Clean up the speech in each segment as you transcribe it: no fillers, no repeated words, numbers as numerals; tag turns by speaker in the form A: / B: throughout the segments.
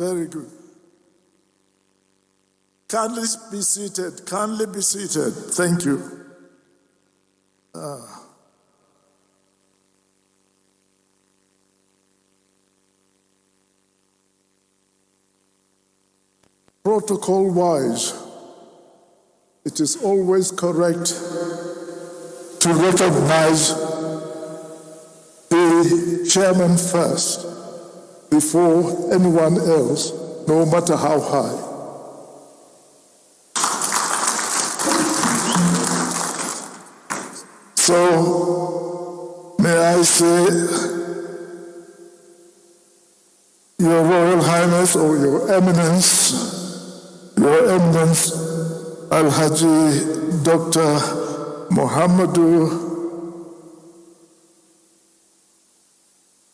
A: Very good. Kindly be seated. Kindly be seated. Thank you. Protocol-wise, it is always correct to recognize the chairman first before anyone else, no matter how high. So, may I say, Your Royal Highness or Your Eminence, Al-Haji Dr. Muhammadu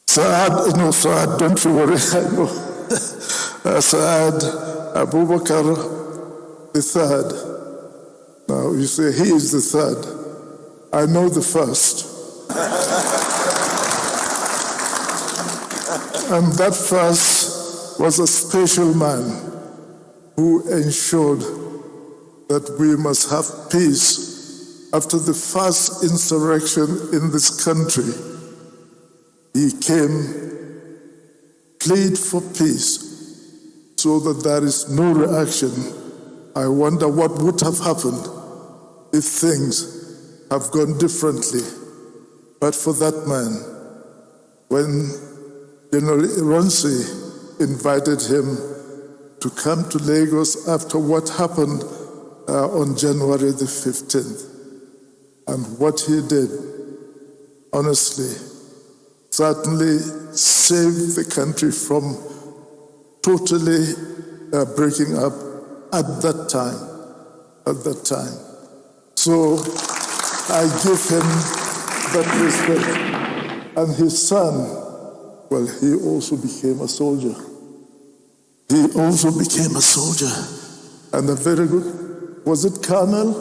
A: Saad, don't you worry, I know. Saad Abubakar III. Now, you say he is the third. I know the first. And that first was a special man who ensured that we must have peace after the first insurrection in this country. He came, plead for peace, so that there is no reaction. I wonder what would have happened if things have gone differently. But for that man, when General Ironsi invited him to come to Lagos after what happened on January the 15th, and what he did, honestly, certainly saved the country from totally breaking up at that time. So I give him that respect. And his son, well, he also became a soldier. And a very good, was it Colonel?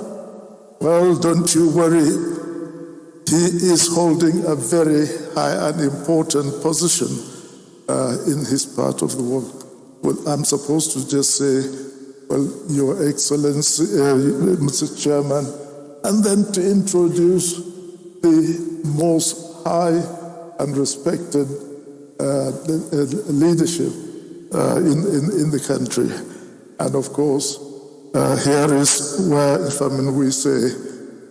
A: Well, don't you worry. He is holding a very high and important position in his part of the world. Well, I'm supposed to just say, well, Your Excellency, Mr. Chairman, and then to introduce the most high and respected leadership in the country. And of course, here is where, we say,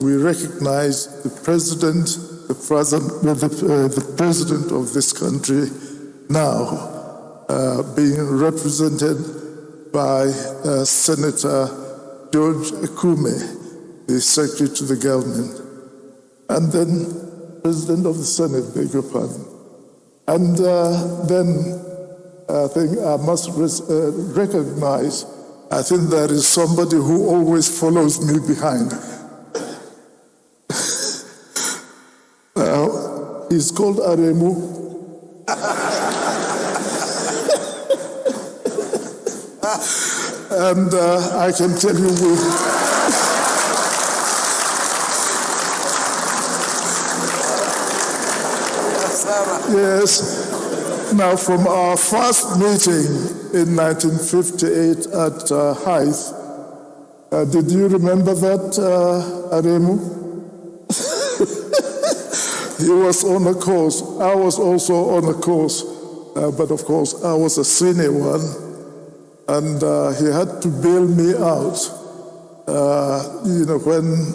A: we recognize the president of this country now being represented by Senator George Akume, the Secretary to the Government, and then President of the Senate, beg your pardon. And then I think I must recognize, I think there is somebody who always follows me behind. He's called Aremu. And I can tell you yes. Now, from our first meeting in 1958 at Hythe, did you remember that, Aremu? He was on a course. I was also on a course, but of course I was a senior one, and he had to bail me out. When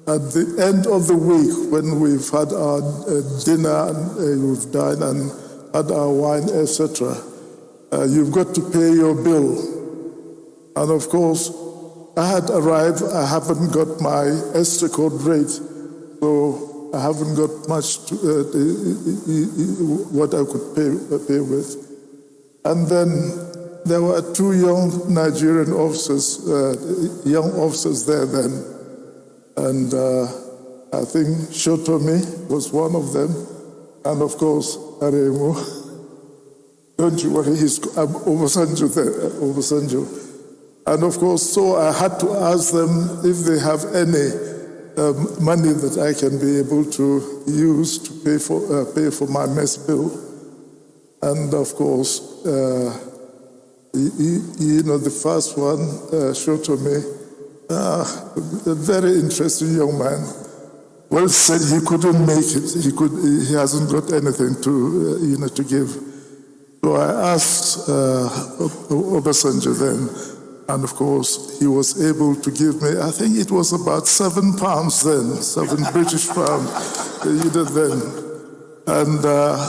A: at the end of the week, when we've had our dinner and we've dined and had our wine, etc., you've got to pay your bill. And of course, I had arrived. I haven't got my Extra code rate, so I haven't got much what I could pay with. And then there were two young Nigerian officers, there then. And I think Shotomi was one of them. And of course, Aremu. Don't you worry, he's Obasanjo there, Obasanjo. And of course, so I had to ask them if they have any money that I can be able to use to pay for my mess bill. And of course, The first one, Shotomi, a very interesting young man. Well, said he couldn't make it. He hasn't got anything to give. So I asked Obasanjo then, and of course he was able to give me, I think it was about £7 then, 7 British pounds, then. And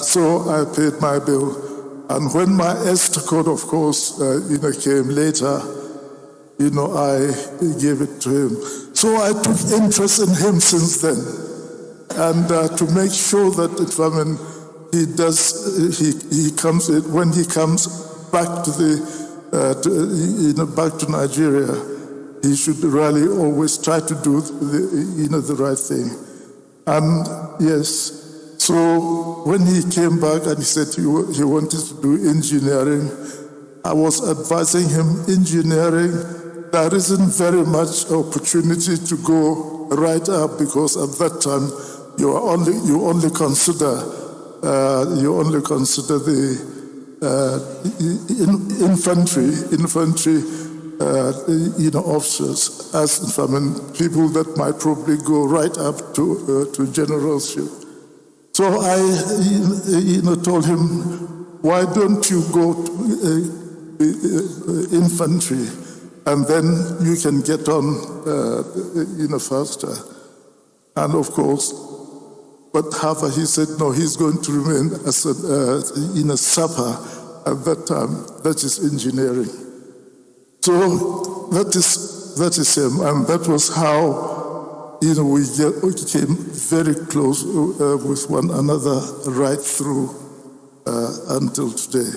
A: so I paid my bill. And when my escort, of course, came later, I gave it to him. So I took interest in him since then. And to make sure that when he comes back back to Nigeria, he should really always try to do the right thing. And yes, so when he came back and he said he wanted to do engineering, I was advising him engineering. There isn't very much opportunity to go right up because at that time you only consider the infantry officers as people that might probably go right up to generalship. So I told him, why don't you go to infantry and then you can get on faster. And of course, but however, he said, no, he's going to remain as a sapper at that time. That is engineering. So that is him, and that was how we became very close with one another right through until today.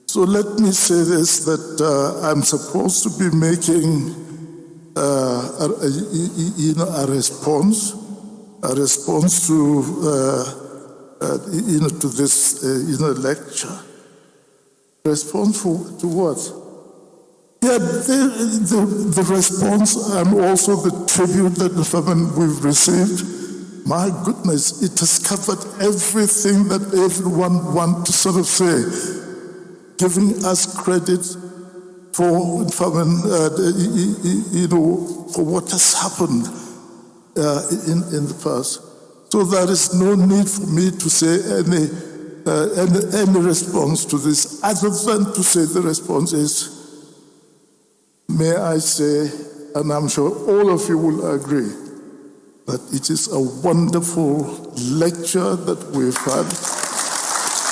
A: So let me say this, that I'm supposed to be making a response to to this lecture. Response to what? Yeah, the response and also the tribute that we've received. My goodness, it has covered everything that everyone wants to sort of say, giving us credit for what has happened in the past. So there is no need for me to say any response to this, other than to say the response is, may I say, and I'm sure all of you will agree, that it is a wonderful lecture that we've had.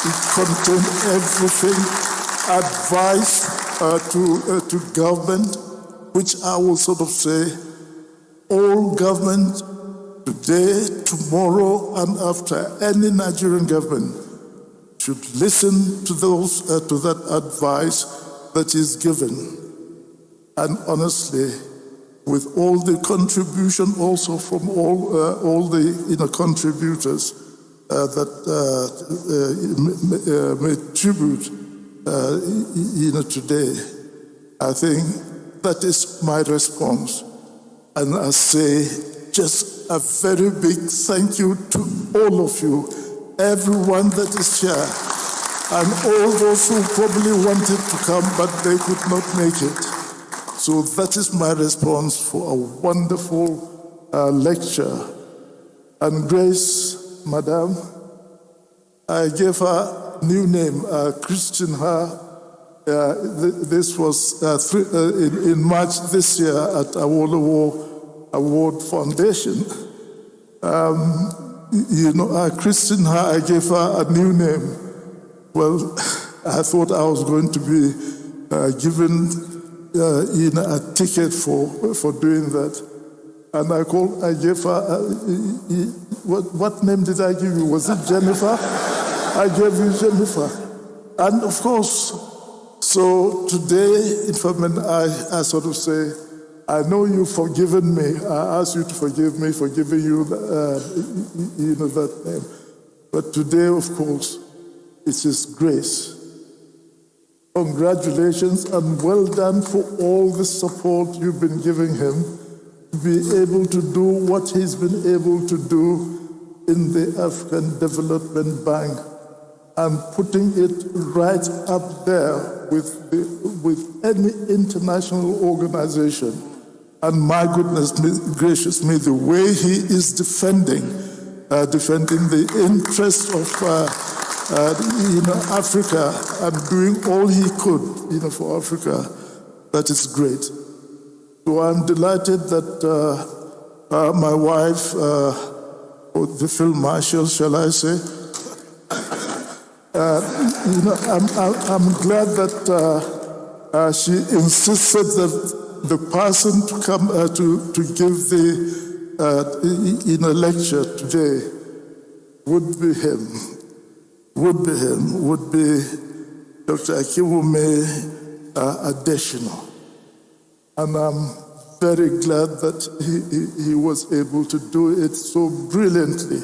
A: It contained everything, advice to government, which I will sort of say, all government today, tomorrow, and after, any Nigerian government should listen to that advice that is given. And honestly, with all the contribution also from all the contributors that made tribute today, I think that is my response. And I say just a very big thank you to all of you, everyone that is here, and all those who probably wanted to come but they could not make it. So that is my response for a wonderful lecture. And Grace, Madam, I gave her a new name, Christian her. This was in March this year at Award Foundation. Christian her, I gave her a new name. Well, I thought I was going to be given a ticket for doing that. And I gave her, what name did I give you? Was it Jennifer? I gave you Jennifer. And of course, so today, I sort of say, I know you've forgiven me. I ask you to forgive me for giving you that name. But today, of course, it is Grace. Congratulations and well done for all the support you've been giving him to be able to do what he's been able to do in the African Development Bank and putting it right up there with any international organization. And my goodness gracious me, the way he is defending the interest of Africa and doing all he could for Africa, that is great. So I'm delighted that my wife, or the Field Marshal, shall I say, I'm glad that she insisted that the person to come to give the lecture today would be Dr. Yakubu Additional. And I'm very glad that he was able to do it so brilliantly.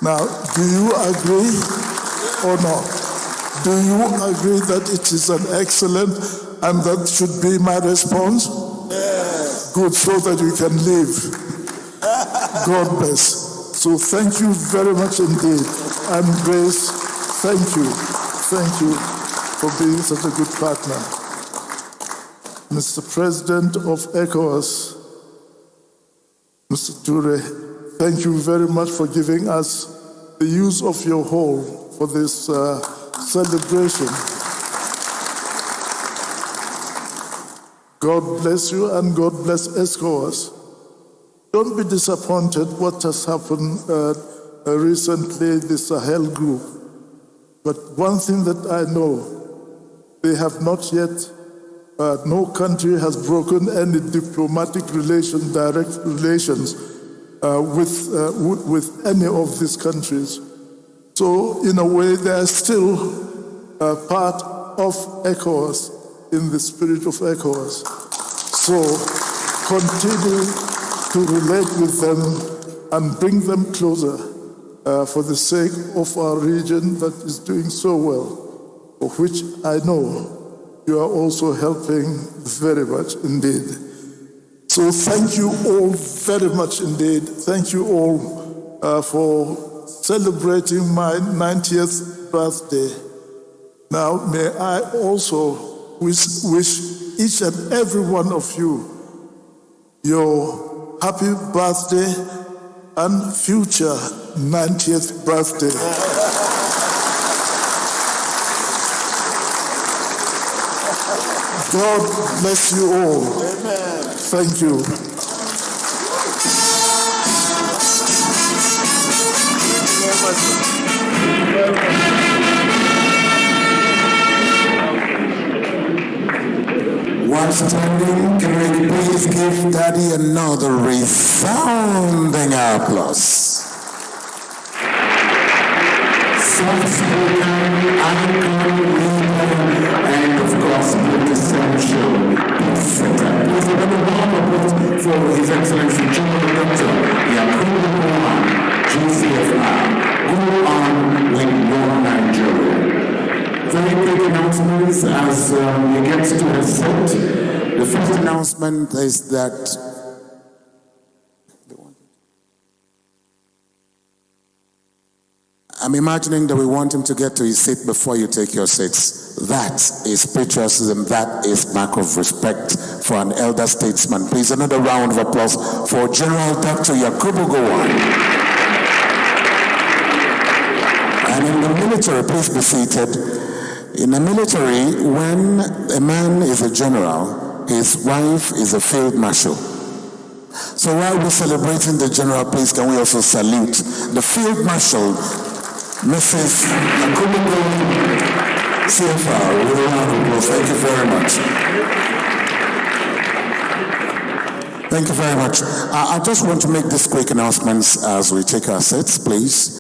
A: Now, do you agree or not? Do you agree that it is an excellent, and that should be my response?
B: Yes.
A: Good, so that we can live. God bless. So thank you very much indeed. And Grace, thank you. Thank you for being such a good partner. Mr. President of ECOWAS, Mr. Ture, thank you very much for giving us the use of your hall for this celebration. God bless you and God bless ECOWAS. Don't be disappointed what has happened recently, the Sahel group. But one thing that I know, they have not yet, no country has broken any diplomatic relations, direct relations with any of these countries. So in a way, they are still part of ECOWAS, in the spirit of ECOWAS. So continue to relate with them and bring them closer for the sake of our region that is doing so well, of which I know you are also helping very much indeed. So thank you all very much indeed. Thank you all for celebrating my 90th birthday. Now, may I also wish each and every one of you your happy birthday and future 90th birthday. God bless you all.
B: Amen.
A: Thank you.
C: While standing, can we please give Daddy another resounding applause? Soft-spoken, icon, leader, and of course, quintessential peace setter. Please give a warm applause for His Excellency General Dr. Yakubu Gowon, GCFR. Go on with your Nigeria. Very quick announcements as he gets to his set. The first announcement is that I'm imagining that we want him to get to his seat before you take your seats. That is patriotism. That is mark of respect for an elder statesman. Please, another round of applause for General Dr. Yakubu Gowon. And in the military, please be seated. In the military, when a man is a general, his wife is a field marshal. So while we're celebrating the general, please can we also salute the field marshal, Mrs. Yakubu Gowon, CFR, with a round of applause. Thank you very much. Thank you very much. I just want to make this quick announcements as we take our seats, please.